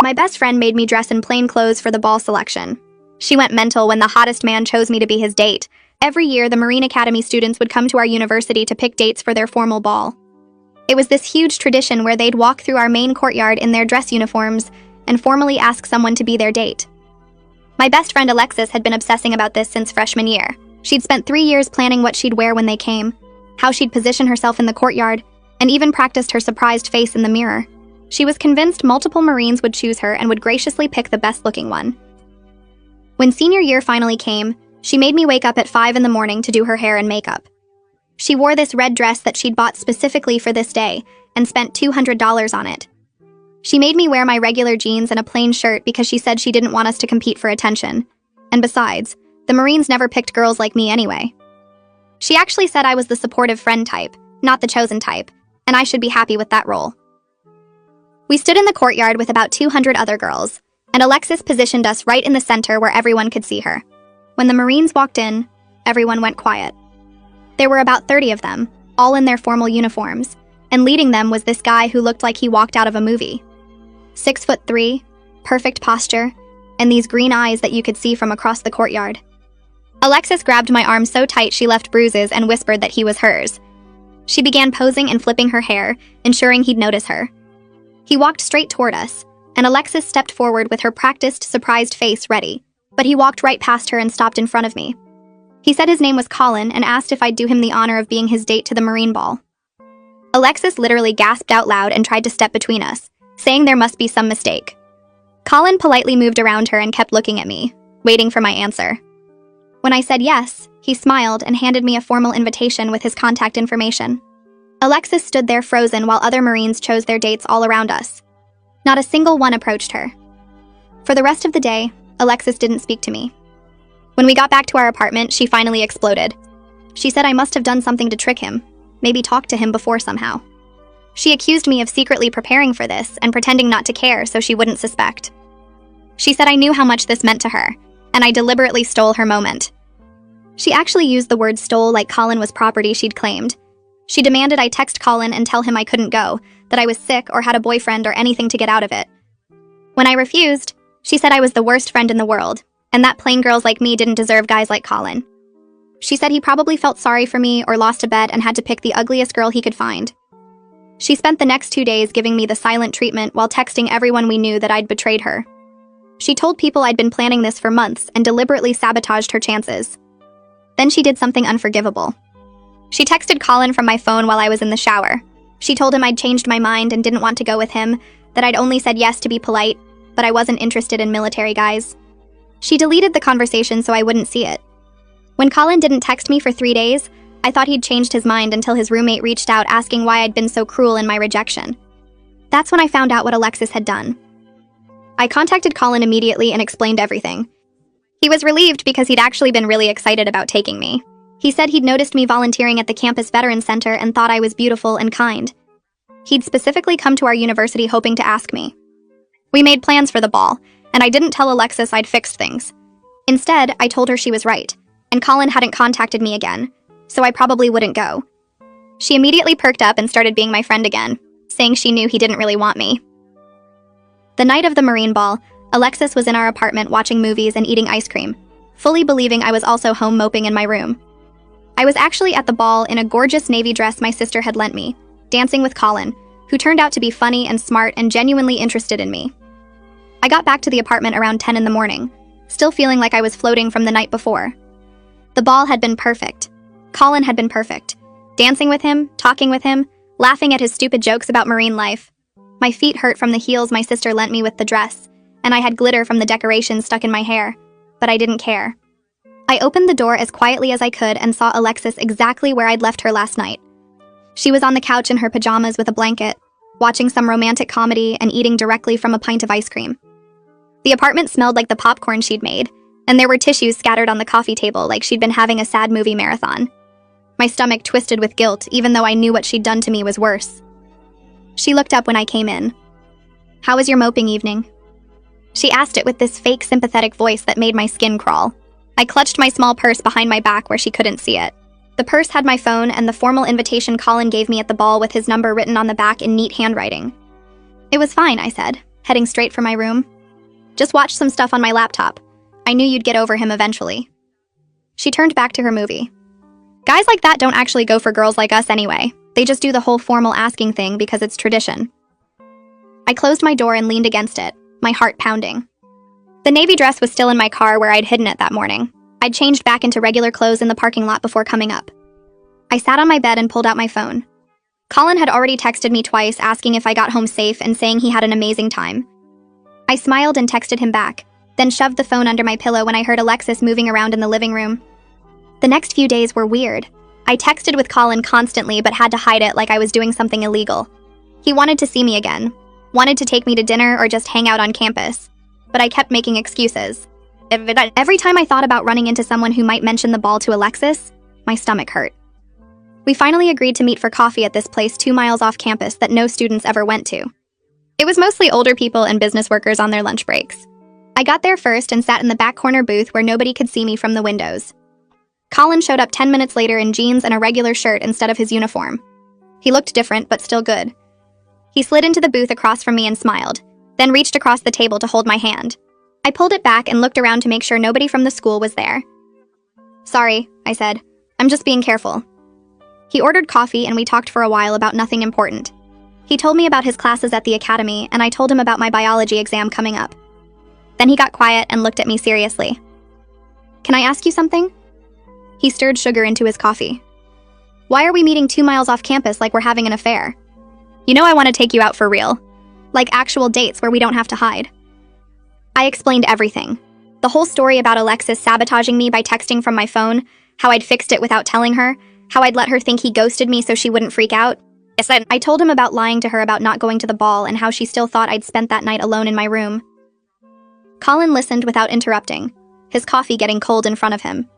My best friend made me dress in plain clothes for the ball selection. She went mental when the hottest man chose me to be his date. Every year, the Marine Academy students would come to our university to pick dates for their formal ball. It was this huge tradition where they'd walk through our main courtyard in their dress uniforms and formally ask someone to be their date. My best friend Alexis had been obsessing about this since freshman year. She'd spent 3 years planning what she'd wear when they came, how she'd position herself in the courtyard, and even practiced her surprised face in the mirror. She was convinced multiple Marines would choose her and would graciously pick the best-looking one. When senior year finally came, she made me wake up at 5 in the morning to do her hair and makeup. She wore this red dress that she'd bought specifically for this day and spent $200 on it. She made me wear my regular jeans and a plain shirt because she said she didn't want us to compete for attention. And besides, the Marines never picked girls like me anyway. She actually said I was the supportive friend type, not the chosen type, and I should be happy with that role. We stood in the courtyard with about 200 other girls, and Alexis positioned us right in the center where everyone could see her. When the Marines walked in, everyone went quiet. There were about 30 of them, all in their formal uniforms, and leading them was this guy who looked like he walked out of a movie. 6'3", perfect posture, and these green eyes that you could see from across the courtyard. Alexis grabbed my arm so tight she left bruises and whispered that he was hers. She began posing and flipping her hair, ensuring he'd notice her. He walked straight toward us, and Alexis stepped forward with her practiced, surprised face ready, but he walked right past her and stopped in front of me. He said his name was Colin and asked if I'd do him the honor of being his date to the Marine Ball. Alexis literally gasped out loud and tried to step between us, saying there must be some mistake. Colin politely moved around her and kept looking at me, waiting for my answer. When I said yes, he smiled and handed me a formal invitation with his contact information. Alexis stood there frozen while other Marines chose their dates all around us. Not a single one approached her. For the rest of the day, Alexis didn't speak to me. When we got back to our apartment, she finally exploded. She said I must have done something to trick him, maybe talked to him before somehow. She accused me of secretly preparing for this and pretending not to care so she wouldn't suspect. She said I knew how much this meant to her, and I deliberately stole her moment. She actually used the word stole like Colin was property she'd claimed. She demanded I text Colin and tell him I couldn't go, that I was sick or had a boyfriend or anything to get out of it. When I refused, she said I was the worst friend in the world, and that plain girls like me didn't deserve guys like Colin. She said he probably felt sorry for me or lost a bet and had to pick the ugliest girl he could find. She spent the next 2 days giving me the silent treatment while texting everyone we knew that I'd betrayed her. She told people I'd been planning this for months and deliberately sabotaged her chances. Then she did something unforgivable. She texted Colin from my phone while I was in the shower. She told him I'd changed my mind and didn't want to go with him, that I'd only said yes to be polite, but I wasn't interested in military guys. She deleted the conversation so I wouldn't see it. When Colin didn't text me for 3 days, I thought he'd changed his mind until his roommate reached out asking why I'd been so cruel in my rejection. That's when I found out what Alexis had done. I contacted Colin immediately and explained everything. He was relieved because he'd actually been really excited about taking me. He said he'd noticed me volunteering at the campus veteran center and thought I was beautiful and kind. He'd specifically come to our university hoping to ask me. We made plans for the ball, and I didn't tell Alexis I'd fixed things. Instead, I told her she was right, and Colin hadn't contacted me again, so I probably wouldn't go. She immediately perked up and started being my friend again, saying she knew he didn't really want me. The night of the Marine Ball, Alexis was in our apartment watching movies and eating ice cream, fully believing I was also home moping in my room. I was actually at the ball in a gorgeous navy dress my sister had lent me, dancing with Colin, who turned out to be funny and smart and genuinely interested in me. I got back to the apartment around 10 in the morning, still feeling like I was floating from the night before. The ball had been perfect. Colin had been perfect. Dancing with him, talking with him, laughing at his stupid jokes about marine life. My feet hurt from the heels my sister lent me with the dress, and I had glitter from the decorations stuck in my hair, but I didn't care. I opened the door as quietly as I could and saw Alexis exactly where I'd left her last night. She was on the couch in her pajamas with a blanket, watching some romantic comedy and eating directly from a pint of ice cream. The apartment smelled like the popcorn she'd made, and there were tissues scattered on the coffee table like she'd been having a sad movie marathon. My stomach twisted with guilt, even though I knew what she'd done to me was worse. She looked up when I came in. "How was your moping evening?" She asked it with this fake sympathetic voice that made my skin crawl. I clutched my small purse behind my back where she couldn't see it. The purse had my phone and the formal invitation Colin gave me at the ball with his number written on the back in neat handwriting. "It was fine," I said. heading straight for my room. Just watched some stuff on my laptop. I knew you'd get over him eventually. She turned back to her movie. Guys like that don't actually go for girls like us anyway. They just do the whole formal asking thing because it's tradition. I closed my door and leaned against it, my heart pounding. The navy dress was still in my car where I'd hidden it that morning. I'd changed back into regular clothes in the parking lot before coming up. I sat on my bed and pulled out my phone. Colin had already texted me twice asking if I got home safe and saying he had an amazing time. I smiled and texted him back, then shoved the phone under my pillow when I heard Alexis moving around in the living room. The next few days were weird. I texted with Colin constantly but had to hide it like I was doing something illegal. He wanted to see me again, wanted to take me to dinner or just hang out on campus, but I kept making excuses. Every time I thought about running into someone who might mention the ball to Alexis, my stomach hurt. We finally agreed to meet for coffee at this place 2 miles off campus that no students ever went to. It was mostly older people and business workers on their lunch breaks. I got there first and sat in the back corner booth where nobody could see me from the windows. Colin showed up 10 minutes later in jeans and a regular shirt instead of his uniform. He looked different, but still good. He slid into the booth across from me and smiled, then reached across the table to hold my hand. I pulled it back and looked around to make sure nobody from the school was there. "Sorry," I said. "I'm just being careful." He ordered coffee and we talked for a while about nothing important. He told me about his classes at the academy and I told him about my biology exam coming up. Then he got quiet and looked at me seriously. "Can I ask you something?" He stirred sugar into his coffee. "Why are we meeting 2 miles off campus like we're having an affair? You know I want to take you out for real. Like actual dates where we don't have to hide." I explained everything. The whole story about Alexis sabotaging me by texting from my phone, how I'd fixed it without telling her, how I'd let her think he ghosted me so she wouldn't freak out. I told him about lying to her about not going to the ball and how she still thought I'd spent that night alone in my room. Colin listened without interrupting, his coffee getting cold in front of him.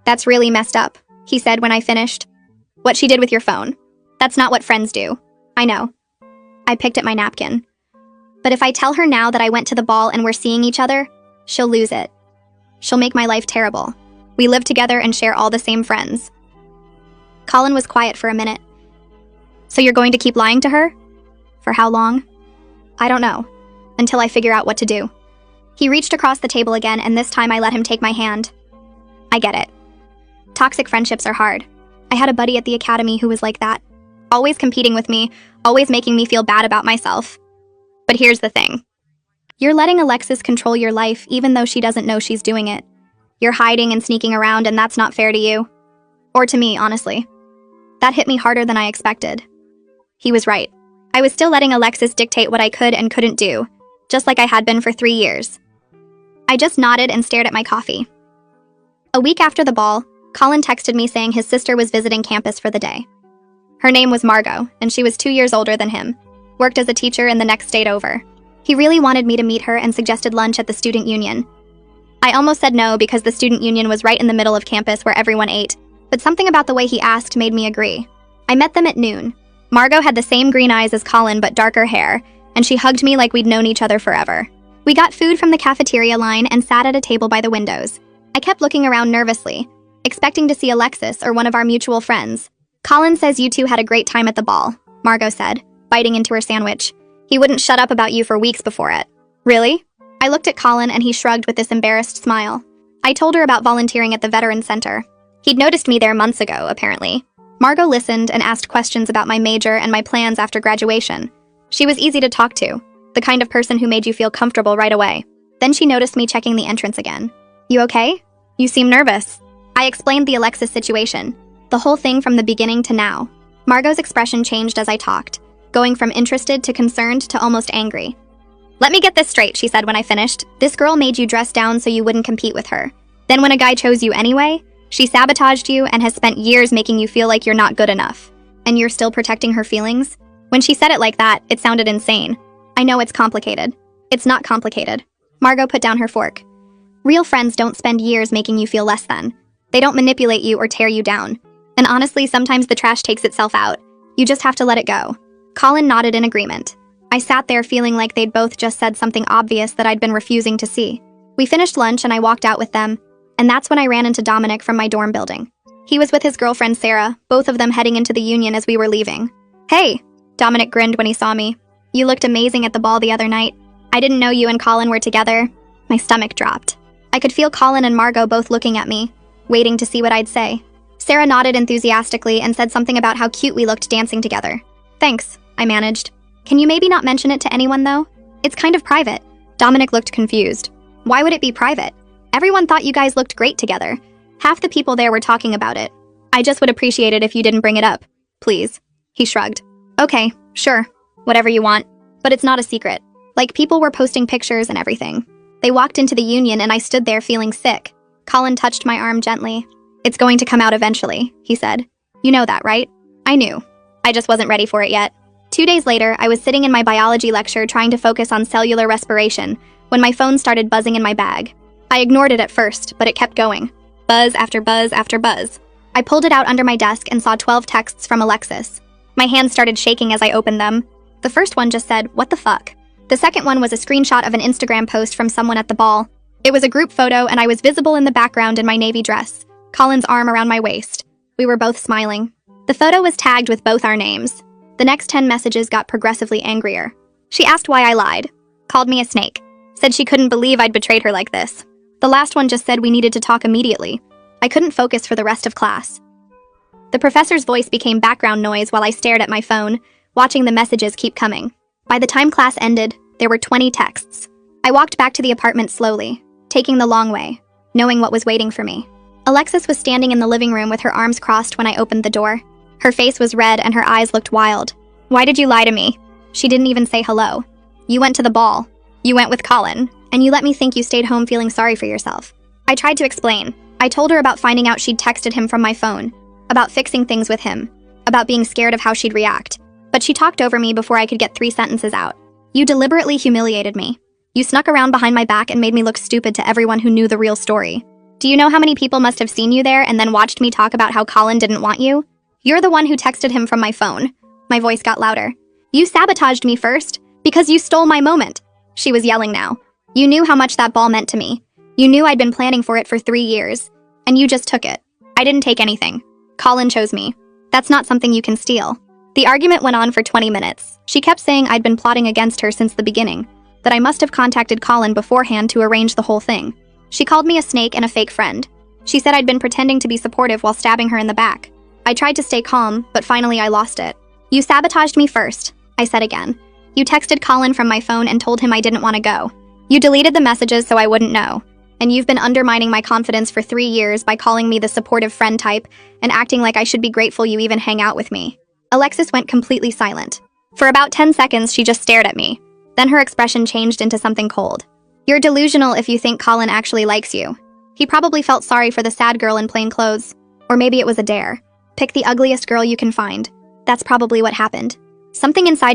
"That's really messed up," he said when I finished. "What she did with your phone. That's not what friends do." "I know." I picked at my napkin. "But if I tell her now that I went to the ball and we're seeing each other, she'll lose it. She'll make my life terrible. We live together and share all the same friends." Colin was quiet for a minute. "So you're going to keep lying to her? For how long?" "I don't know. Until I figure out what to do." He reached across the table again and this time I let him take my hand. "I get it. Toxic friendships are hard. I had a buddy at the academy who was like that. Always competing with me, always making me feel bad about myself. But here's the thing. You're letting Alexis control your life even though she doesn't know she's doing it. You're hiding and sneaking around and that's not fair to you. Or to me, honestly. That hit me harder than I expected." He was right. I was still letting Alexis dictate what I could and couldn't do, just like I had been for 3 years. I just nodded and stared at my coffee. A week after the ball, Colin texted me saying his sister was visiting campus for the day. Her name was Margot, and she was 2 years older than him, worked as a teacher in the next state over. He really wanted me to meet her and suggested lunch at the student union. I almost said no because the student union was right in the middle of campus where everyone ate, but something about the way he asked made me agree. I met them at noon. Margot had the same green eyes as Colin but darker hair, and she hugged me like we'd known each other forever. We got food from the cafeteria line and sat at a table by the windows. I kept looking around nervously, expecting to see Alexis or one of our mutual friends. "Colin says you two had a great time at the ball," Margot said, biting into her sandwich. "He wouldn't shut up about you for weeks before it." "Really?" I looked at Colin and he shrugged with this embarrassed smile. I told her about volunteering at the Veterans Center. He'd noticed me there months ago, apparently. Margot listened and asked questions about my major and my plans after graduation. She was easy to talk to, the kind of person who made you feel comfortable right away. Then she noticed me checking the entrance again. "You okay? You seem nervous." I explained the Alexis situation, the whole thing from the beginning to now. Margot's expression changed as I talked, going from interested to concerned to almost angry. "Let me get this straight," she said when I finished. "This girl made you dress down so you wouldn't compete with her. Then when a guy chose you anyway, she sabotaged you and has spent years making you feel like you're not good enough. And you're still protecting her feelings?" When she said it like that, it sounded insane. I know it's complicated. It's not complicated. Margot put down her fork. Real friends don't spend years making you feel less than. They don't manipulate you or tear you down. And honestly, sometimes the trash takes itself out. You just have to let it go. Colin nodded in agreement. I sat there feeling like they'd both just said something obvious that I'd been refusing to see. We finished lunch and I walked out with them, and that's when I ran into Dominic from my dorm building. He was with his girlfriend Sarah, both of them heading into the union as we were leaving. "Hey," Dominic grinned when he saw me. "You looked amazing at the ball the other night." I didn't know you and Colin were together. My stomach dropped. I could feel Colin and Margot both looking at me, waiting to see what I'd say. Sarah nodded enthusiastically and said something about how cute we looked dancing together. Thanks, I managed. Can you maybe not mention it to anyone, though? It's kind of private. Dominic looked confused. Why would it be private? Everyone thought you guys looked great together. Half the people there were talking about it. I just would appreciate it if you didn't bring it up. Please. He shrugged. Okay, sure. Whatever you want. But it's not a secret. Like, people were posting pictures and everything. They walked into the union and I stood there feeling sick. Colin touched my arm gently. It's going to come out eventually, he said. You know that, right? I knew. I just wasn't ready for it yet. 2 days later, I was sitting in my biology lecture trying to focus on cellular respiration when my phone started buzzing in my bag. I ignored it at first, but it kept going. Buzz after buzz after buzz. I pulled it out under my desk and saw 12 texts from Alexis. My hands started shaking as I opened them. The first one just said, "What the fuck?" The second one was a screenshot of an Instagram post from someone at the ball. It was a group photo and I was visible in the background in my navy dress, Colin's arm around my waist. We were both smiling. The photo was tagged with both our names. The next 10 messages got progressively angrier. She asked why I lied, called me a snake, said she couldn't believe I'd betrayed her like this. The last one just said we needed to talk immediately. I couldn't focus for the rest of class. The professor's voice became background noise while I stared at my phone, watching the messages keep coming. By the time class ended, there were 20 texts. I walked back to the apartment slowly, taking the long way, knowing what was waiting for me. Alexis was standing in the living room with her arms crossed when I opened the door. Her face was red and her eyes looked wild. Why did you lie to me? She didn't even say hello. You went to the ball. You went with Colin, and you let me think you stayed home feeling sorry for yourself. I tried to explain. I told her about finding out she'd texted him from my phone, about fixing things with him, about being scared of how she'd react. But she talked over me before I could get 3 sentences out. You deliberately humiliated me. You snuck around behind my back and made me look stupid to everyone who knew the real story. Do you know how many people must have seen you there and then watched me talk about how Colin didn't want you? You're the one who texted him from my phone. My voice got louder. You sabotaged me first, because you stole my moment. She was yelling now. You knew how much that ball meant to me. You knew I'd been planning for it for 3 years, and you just took it. I didn't take anything. Colin chose me. That's not something you can steal. The argument went on for 20 minutes. She kept saying I'd been plotting against her since the beginning, that I must have contacted Colin beforehand to arrange the whole thing. She called me a snake and a fake friend. She said I'd been pretending to be supportive while stabbing her in the back. I tried to stay calm, but finally I lost it. You sabotaged me first, I said again. You texted Colin from my phone and told him I didn't want to go. You deleted the messages so I wouldn't know. And you've been undermining my confidence for 3 years by calling me the supportive friend type and acting like I should be grateful you even hang out with me. Alexis went completely silent. For about 10 seconds, she just stared at me. Then her expression changed into something cold. You're delusional if you think Colin actually likes you. He probably felt sorry for the sad girl in plain clothes. Or maybe it was a dare. Pick the ugliest girl you can find. That's probably what happened. Something inside